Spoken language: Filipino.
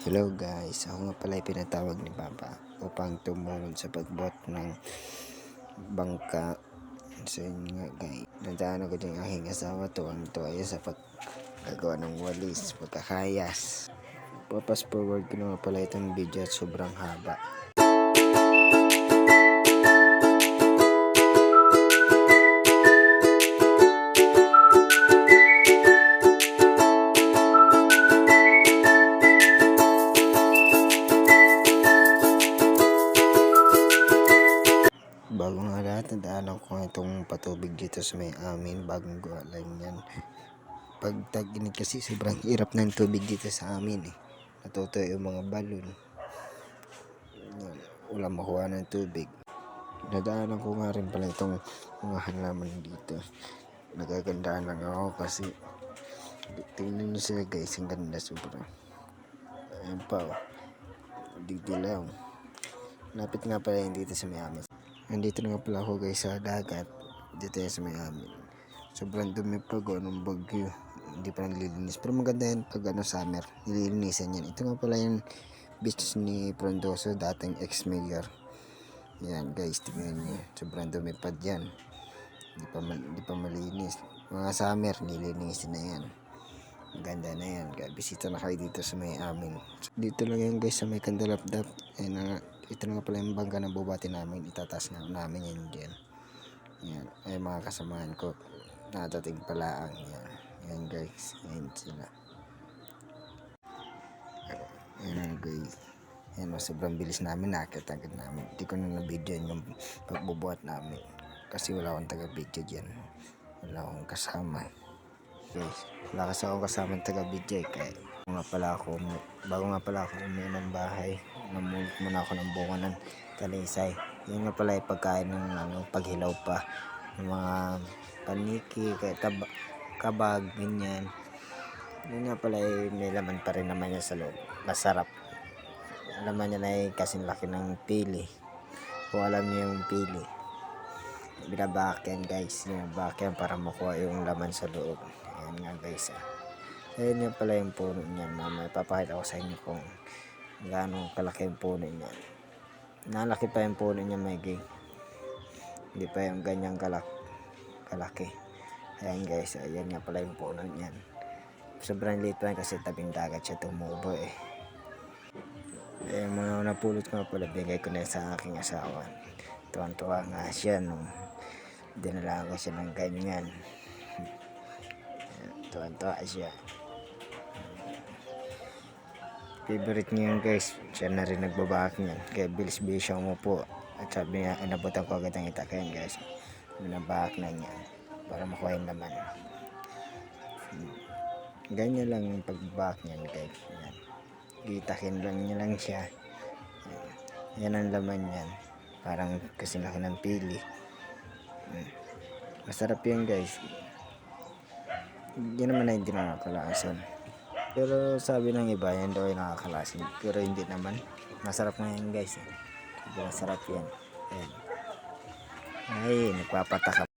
Hello guys, ako nga pala ay pinatawag ni Papa upang tumulong sa pagbuhat ng bangka. So yun nga guys, nadaan ako din aking asawa, tuwang-tuwa sa paggagawa ng walis, pagkakayas. Papas forward ko na nga pala itong video at sobrang haba. Bago nga lahat, nadaanan ko nga itong patubig dito sa may amin, bagong gawa lang yan. Pag tag-init kasi sobrang hirap ng tubig dito sa amin eh. Natutuyo yung mga balon. Wala makuha ng tubig. Nadaanan ko nga rin pala itong mga halaman dito. Nagagandaan lang ako kasi tingnan nyo sila guys, ang ganda sobra. Ayan pa oh, dilaw. Lapit nga pala yun dito sa may amin. Nandito na nga pala ako guys sa dagat. Dito yan sa may amin. Sobrang dumi pa anong bagyo. Hindi pa naglilinis. Pero maganda yan pag summer. Nililinisan yan. Ito nga pala yung beach ni Frondoso, dating ex-mayor. Yan guys, tingnan nyo. Sobrang dumi pa dyan. Hindi pa malinis. Mga summer, nililinisin na yan. Maganda na yan. Bisita na kayo dito sa may amin. Dito lang yan guys sa may Kandalapdap. Ito na nga pala yung bangka na bubati namin. Itatas na namin yan dyan. Yan. Ay mga kasamahan ko. Nadating pala ang yan. Yan guys. Yan sila. Yan guys. Yan sobrang bilis namin. Nakita agad namin. Hindi ko na na-video yung pagbubuhat namin. Kasi wala akong taga-video dyan. Wala akong kasama. Guys, wala kasi akong kasama taga-video kaya bago nga pala ako umuwi ng bahay, namulot muna ako ng bunga ng talisay. Yan nga pala yung pagkain ng paghilaw pa ng mga paniki, kaya kabag, ganyan. Yan nga pala may laman pa rin naman yan sa loob. Masarap. Laman yan ay kasing laki ng pili. Kung alam niyo yung pili, binabak yan guys. Binabak yan para makuha yung laman sa loob. Ayan nga guys Ayan nga pala yung puno niyan. Mamaya papakita ko sa inyo kung gaano kalaki yung puno niyan. Nalaki pa yung puno niya Maggie. Hindi pa yung ganyang kalaki. Ayan guys, ayan nga pala yung puno niyan. Sobrang liit pa kasi tabing dagat siya tumubo eh. Mga napulot ko nga pala, bigay ko na sa aking asawa. Tuwang-tuwa nga siya nung dinala ko siya ng ganyan. Tuwang-tuwa siya. Favorite niya yun guys. Siya na rin nagbabahak niyan. Kaya bilis-bilis siya umupo. At sabi niya, inabutan ko agad ang itakayan guys. Binabahak na niya para makuha yung laman. Ganyan lang yung pagbabahak niyan guys. Yan. Gitakin lang niya lang siya. Yan ang laman niyan. Parang kasi laki ng pili. Masarap yan guys. Hindi naman na hindi nakakalasan. Pero sabi ng iba, yan daw ay nakakalasin. Pero hindi naman. Masarap nga yan guys. Masarap yan. Ayan. Ay, nagpapatakap.